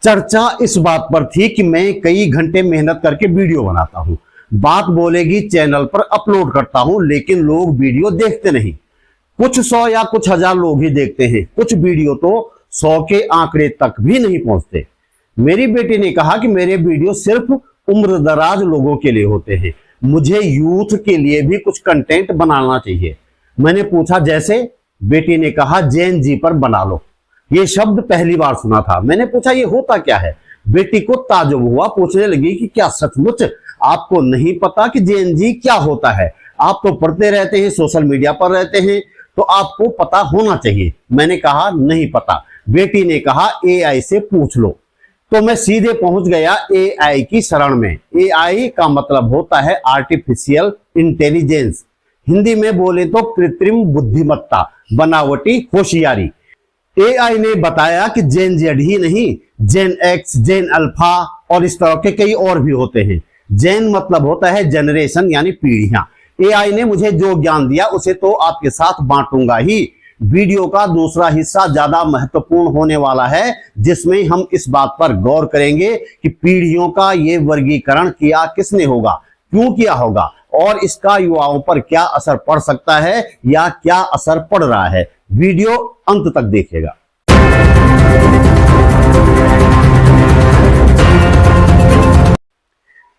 चर्चा इस बात पर थी कि मैं कई घंटे मेहनत करके वीडियो बनाता हूं, बात बोलेगी चैनल पर अपलोड करता हूं, लेकिन लोग वीडियो देखते नहीं। कुछ 100 या कुछ 1000 लोग ही देखते हैं, कुछ वीडियो तो 100 के आंकड़े तक भी नहीं पहुंचते। मेरी बेटी ने कहा कि मेरे वीडियो सिर्फ उम्रदराज लोगों के लिए होते हैं, मुझे यूथ के लिए भी कुछ कंटेंट बनाना चाहिए। मैंने पूछा जैसे? बेटी ने कहा जेन जी पर बना लो। ये शब्द पहली बार सुना था। मैंने पूछा ये होता क्या है? बेटी को ताज्जुब हुआ, पूछने लगी कि क्या सचमुच आपको नहीं पता कि जेन जी क्या होता है? आप तो पढ़ते रहते हैं, सोशल मीडिया पर रहते हैं, तो आपको पता होना चाहिए। मैंने कहा नहीं पता। बेटी ने कहा एआई से पूछ लो। तो मैं सीधे पहुंच गया एआई की शरण में। एआई का मतलब होता है आर्टिफिशियल इंटेलिजेंस, हिंदी में बोले तो कृत्रिम बुद्धिमत्ता, बनावटी होशियारी। एआई ने बताया कि जेन जेड ही नहीं, जेन एक्स, जेन अल्फा और इस तरह के कई और भी होते हैं। जेन मतलब होता है जनरेशन यानी पीढ़ियां। एआई ने मुझे जो ज्ञान दिया उसे तो आपके साथ बांटूंगा ही। वीडियो का दूसरा हिस्सा ज्यादा महत्वपूर्ण होने वाला है, जिसमें हम इस बात पर गौर करेंगे कि पीढ़ियों का ये वर्गीकरण किया किसने होगा, क्यों किया होगा और इसका युवाओं पर क्या असर पड़ सकता है या क्या असर पड़ रहा है। वीडियो अंत तक देखिएगा।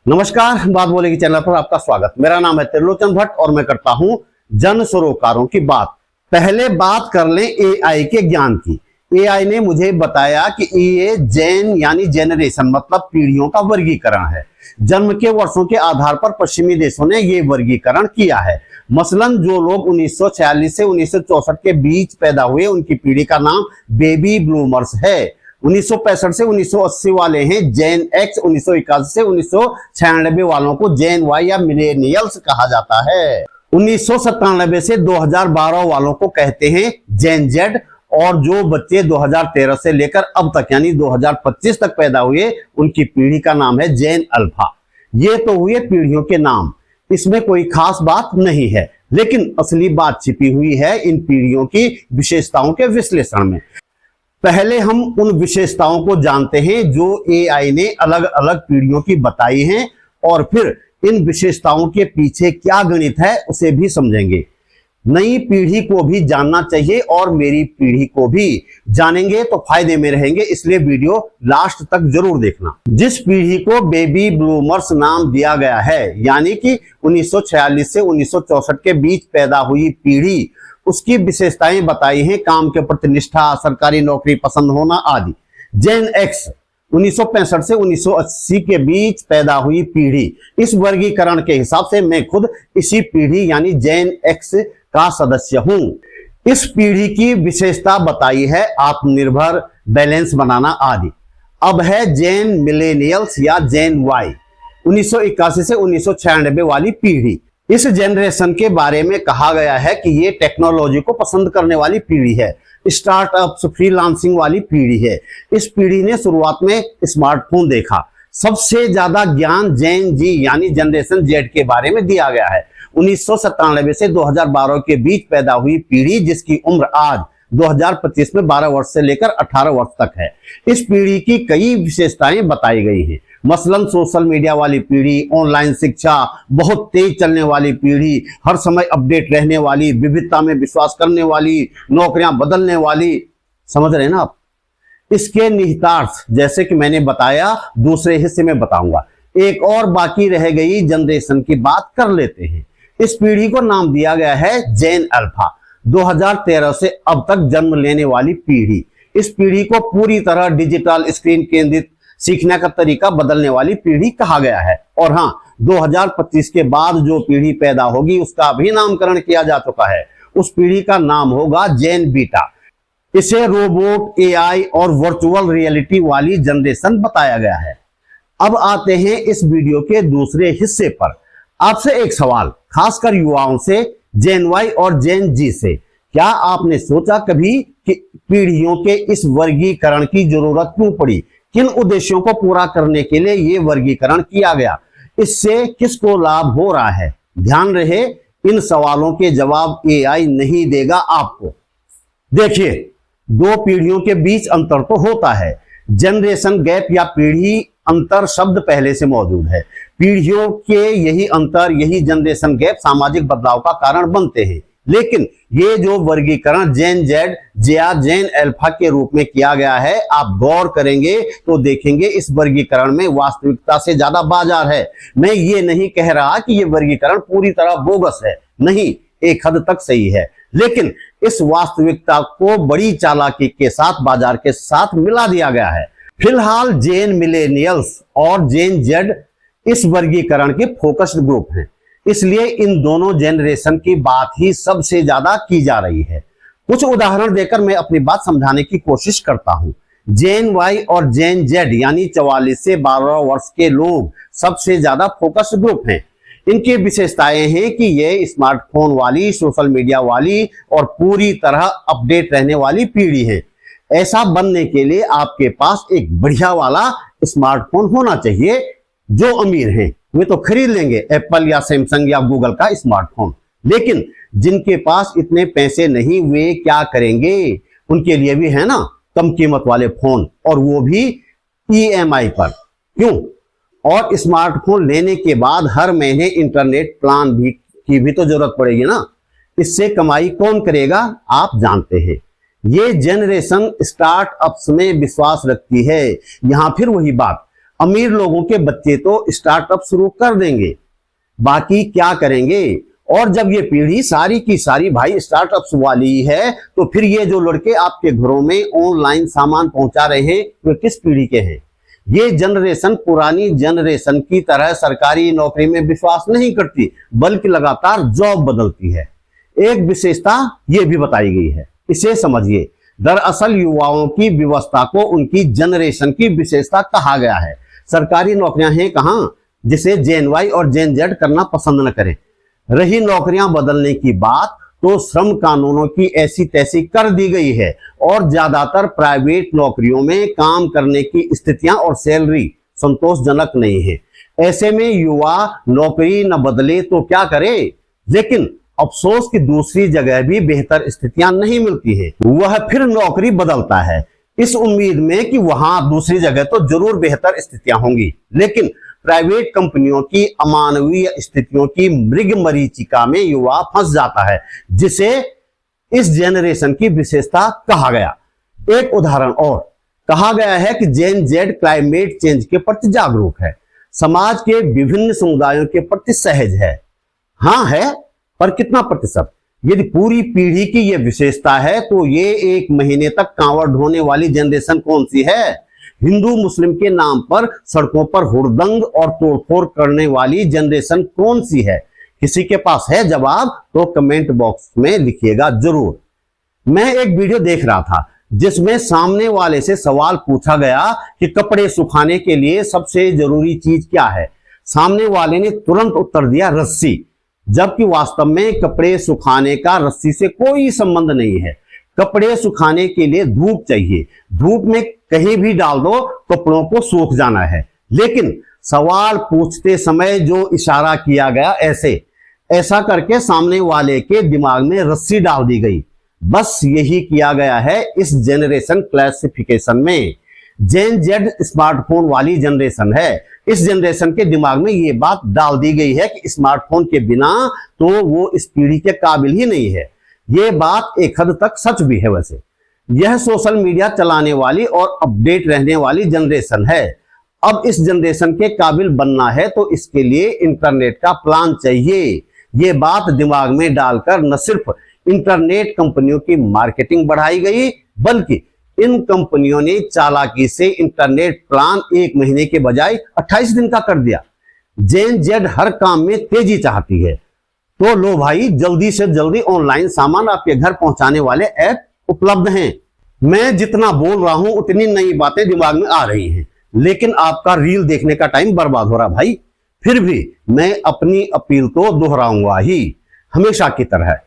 नमस्कार, बात बोलेगी चैनल पर आपका स्वागत। मेरा नाम है त्रिलोचन भट्ट और मैं करता हूं जन सरोकारों की बात। पहले बात कर लें एआई के ज्ञान की। एआई ने मुझे बताया कि ये जेन यानी जेनरेशन मतलब पीढ़ियों का वर्गीकरण है। जन्म के वर्षों के आधार पर पश्चिमी देशों ने ये वर्गीकरण किया है। मसलन जो लोग 1946 से 1964 के बीच पैदा हुए उनकी पीढ़ी का नाम बेबी ब्लूमर्स है। 1965 से 1980 वाले हैं जेन एक्स, 1981 से 1996 वालों को जेन वाई या मिलेनियल्स कहा जाता है। 1997 से 2012 वालों को कहते हैं जेन जेड और जो बच्चे 2013 से लेकर अब तक यानी 2025 तक पैदा हुए उनकी पीढ़ी का नाम है जेन अल्फा। ये तो हुए पीढ़ियों के नाम, इसमें कोई खास बात नहीं है, लेकिन असली बात छिपी हुई है इन पीढ़ियों की विशेषताओं के विश्लेषण में। पहले हम उन विशेषताओं को जानते हैं जो एआई ने अलग अलग पीढ़ियों की बताई हैं और फिर इन विशेषताओं के पीछे क्या गणित है उसे भी समझेंगे। नई पीढ़ी को भी जानना चाहिए और मेरी पीढ़ी को भी जानेंगे तो फायदे में रहेंगे, इसलिए वीडियो लास्ट तक जरूर देखना। जिस पीढ़ी को बेबी ब्लूमर्स नाम दिया गया है यानी कि 1946 से 1964 के बीच पैदा हुई पीढ़ी, उसकी विशेषताएं बताई हैं। काम के प्रति निष्ठा, सरकारी नौकरी पसंद होना आदि। जेन एक्स 1965 से 1980 के बीच पैदा हुई पीढ़ी, इस वर्गीकरण के हिसाब से मैं खुद इसी पीढ़ी यानी जेन एक्स का सदस्य हूं। इस पीढ़ी की विशेषता बताई है आत्मनिर्भर, बैलेंस बनाना आदि। अब है जेन मिलेनियल्स या जेन वाई, 1981 से 1996 वाली पीढ़ी। इस जनरेशन के बारे में कहा गया है कि ये टेक्नोलॉजी को पसंद करने वाली पीढ़ी है, स्टार्टअप्स, फ्रीलांसिंग वाली पीढ़ी है। इस पीढ़ी ने शुरुआत में स्मार्टफोन देखा। सबसे ज्यादा ज्ञान जेन जी यानी जनरेशन जेड के बारे में दिया गया है। 1997 से 2012 के बीच पैदा हुई पीढ़ी, जिसकी उम्र आज 2025 में 12 वर्ष से लेकर 18 वर्ष तक है। इस पीढ़ी की कई विशेषताएं बताई गई हैं। मसलन सोशल मीडिया वाली पीढ़ी, ऑनलाइन शिक्षा, बहुत तेज चलने वाली पीढ़ी, हर समय अपडेट रहने वाली, विविधता में विश्वास करने वाली, नौकरियां बदलने वाली। समझ रहे हैं ना आप? इसके निहितार्थ जैसे कि मैंने बताया दूसरे हिस्से में बताऊंगा। एक और बाकी रह गई जनरेशन की बात कर लेते हैं। इस पीढ़ी को नाम दिया गया है जेन अल्फा, 2013 से अब तक जन्म लेने वाली पीढ़ी। इस पीढ़ी को पूरी तरह डिजिटल, स्क्रीन केंद्रित सीखने का तरीका बदलने वाली पीढ़ी कहा गया है। और हाँ, 2025 के बाद जो पीढ़ी पैदा होगी उसका भी नामकरण किया जा चुका है। उस पीढ़ी का नाम होगा जेन बीटा। इसे रोबोट, एआई और वर्चुअल रियलिटी वाली जनरेशन बताया गया है। अब आते हैं इस वीडियो के दूसरे हिस्से पर। आपसे एक सवाल, खासकर युवाओं से, जेन वाई और जेन जी से। क्या आपने सोचा कभी कि पीढ़ियों के इस वर्गीकरण की जरूरत क्यों पड़ी? किन उद्देश्यों को पूरा करने के लिए यह वर्गीकरण किया गया? इससे किसको लाभ हो रहा है? ध्यान रहे, इन सवालों के जवाब एआई नहीं देगा आपको। देखिए, दो पीढ़ियों के बीच अंतर तो होता है, जनरेशन गैप या पीढ़ी अंतर शब्द पहले से मौजूद है। पीढ़ियों के यही अंतर, यही जनरेशन गैप सामाजिक बदलाव का कारण बनते हैं। लेकिन ये जो वर्गीकरण जेन जेड या जेन अल्फा के रूप में किया गया है, आप गौर करेंगे तो देखेंगे इस वर्गीकरण में वास्तविकता से ज्यादा बाजार है। मैं ये नहीं कह रहा कि ये वर्गीकरण पूरी तरह बोगस है, नहीं, एक हद तक सही है, लेकिन इस वास्तविकता को बड़ी चालाकी के साथ बाजार के साथ मिला दिया गया है। फिलहाल जेन मिलेनियल्स और जेन जेड इस वर्गीकरण के फोकस्ड ग्रुप हैं, इसलिए इन दोनों जनरेशन की बात ही सबसे ज्यादा की जा रही है। कुछ उदाहरण देकर मैं अपनी बात समझाने की कोशिश करता हूं। जेन वाई और जेन जेड यानी 44 से 12 वर्ष के लोग सबसे ज्यादा फोकस्ड ग्रुप हैं। इनकी विशेषताएं हैं कि ये स्मार्टफोन वाली, सोशल मीडिया वाली और पूरी तरह अपडेट रहने वाली पीढ़ी है। ऐसा बनने के लिए आपके पास एक बढ़िया वाला स्मार्टफोन होना चाहिए। जो अमीर हैं वे तो खरीद लेंगे एप्पल या सैमसंग या गूगल का स्मार्टफोन, लेकिन जिनके पास इतने पैसे नहीं वे क्या करेंगे? उनके लिए भी है ना कम कीमत वाले फोन, और वो भी EMI पर। क्यों? और स्मार्टफोन लेने के बाद हर महीने इंटरनेट प्लान की भी तो जरूरत पड़ेगी ना। इससे कमाई कौन करेगा? आप जानते हैं। ये जनरेशन स्टार्टअप्स में विश्वास रखती है। यहां फिर वही बात, अमीर लोगों के बच्चे तो स्टार्टअप शुरू कर देंगे, बाकी क्या करेंगे? और जब ये पीढ़ी सारी की सारी भाई स्टार्टअप्स वाली है, तो फिर ये जो लड़के आपके घरों में ऑनलाइन सामान पहुंचा रहे हैं वे किस पीढ़ी के हैं? ये जनरेशन पुरानी जनरेशन की तरह सरकारी नौकरी में विश्वास नहीं करती, बल्कि लगातार जॉब बदलती है। एक विशेषता ये भी बताई गई है, इसे समझिए। दरअसल युवाओं की व्यवस्था को उनकी जनरेशन की विशेषता कहा गया है। सरकारी नौकरियां हैं कहां जिसे जेन वाई और जेन जेड करना पसंद न करें। रही नौकरियां बदलने की बात, तो श्रम कानूनों की ऐसी तैसी कर दी गई है और ज्यादातर प्राइवेट नौकरियों में काम करने की स्थितियां और सैलरी संतोषजनक नहीं है। ऐसे में युवा नौकरी न बदले तो क्या करे? लेकिन अफसोस की दूसरी जगह भी बेहतर स्थितियां नहीं मिलती है। वह फिर नौकरी बदलता है इस उम्मीद में कि वहां दूसरी जगह तो जरूर बेहतर स्थितियां होंगी, लेकिन प्राइवेट कंपनियों की अमानवीय स्थितियों की मृगमरीचिका में युवा फंस जाता है, जिसे इस जनरेशन की विशेषता कहा गया। एक उदाहरण और, कहा गया है कि जेन जेड क्लाइमेट चेंज के प्रति जागरूक है, समाज के विभिन्न समुदायों के प्रति सहज है। हाँ है, पर कितना प्रतिशत? यदि पूरी पीढ़ी की यह विशेषता है तो ये एक महीने तक कांवड़ ढोने वाली जनरेशन कौन सी है? हिंदू मुस्लिम के नाम पर सड़कों पर हुड़दंग और तोड़फोड़ करने वाली जनरेशन कौन सी है? किसी के पास है जवाब? तो कमेंट बॉक्स में लिखिएगा जरूर। मैं एक वीडियो देख रहा था जिसमें सामने वाले से सवाल पूछा गया कि कपड़े सुखाने के लिए सबसे जरूरी चीज क्या है। सामने वाले ने तुरंत उत्तर दिया रस्सी, जबकि वास्तव में कपड़े सुखाने का रस्सी से कोई संबंध नहीं है। कपड़े सुखाने के लिए धूप चाहिए, धूप में कहीं भी डाल दो कपड़ों को सूख जाना है। लेकिन सवाल पूछते समय जो इशारा किया गया ऐसा करके सामने वाले के दिमाग में रस्सी डाल दी गई। बस यही किया गया है इस जनरेशन क्लासिफिकेशन में। जेन जेड स्मार्टफोन वाली जनरेशन है। इस जनरेशन के दिमाग में ये बात डाल दी गई है कि स्मार्टफोन के बिना तो वो इस पीढ़ी के काबिल ही नहीं है। ये बात एक हद तक सच भी है। वैसे यह सोशल मीडिया चलाने वाली और अपडेट रहने वाली जनरेशन है। अब इस जनरेशन के काबिल बनना है तो इसके लिए इंटरनेट का प्लान चाहिए। ये बात दिमाग में डालकर न सिर्फ इंटरनेट कंपनियों की मार्केटिंग बढ़ाई गई, बल्कि इन कंपनियों ने चालाकी से इंटरनेट प्लान 1 महीने के बजाय 28 दिन का कर दिया। जेन जेड हर काम में तेजी चाहती है, तो लो भाई, जल्दी से जल्दी ऑनलाइन सामान आपके घर पहुंचाने वाले ऐप उपलब्ध हैं। मैं जितना बोल रहा हूं उतनी नई बातें दिमाग में आ रही हैं, लेकिन आपका रील देखने का टाइम बर्बाद हो रहा भाई। फिर भी मैं अपनी अपील तो दोहराऊंगा ही, हमेशा की तरह।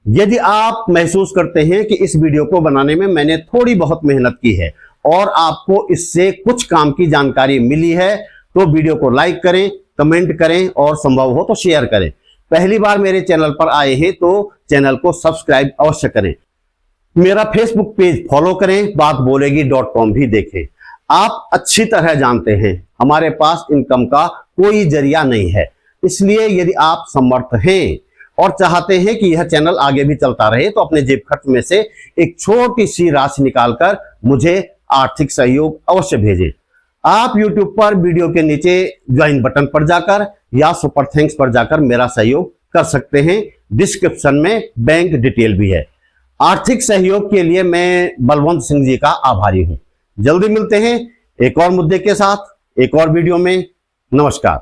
यदि आप महसूस करते हैं कि इस वीडियो को बनाने में मैंने थोड़ी बहुत मेहनत की है और आपको इससे कुछ काम की जानकारी मिली है, तो वीडियो को लाइक करें, कमेंट करें और संभव हो तो शेयर करें। पहली बार मेरे चैनल पर आए हैं तो चैनल को सब्सक्राइब अवश्य करें। मेरा फेसबुक पेज फॉलो करें, बात बोलेगी .com भी देखें। आप अच्छी तरह जानते हैं हमारे पास इनकम का कोई जरिया नहीं है, इसलिए यदि आप समर्थ हैं और चाहते हैं कि यह चैनल आगे भी चलता रहे तो अपने जेब खर्च में से एक छोटी सी राशि निकालकर मुझे आर्थिक सहयोग अवश्य भेजें। आप YouTube पर वीडियो के नीचे ज्वाइन बटन पर जाकर या सुपर थैंक्स पर जाकर मेरा सहयोग कर सकते हैं। डिस्क्रिप्शन में बैंक डिटेल भी है। आर्थिक सहयोग के लिए मैं बलवंत सिंह जी का आभारी हूं। जल्दी मिलते हैं एक और मुद्दे के साथ एक और वीडियो में। नमस्कार।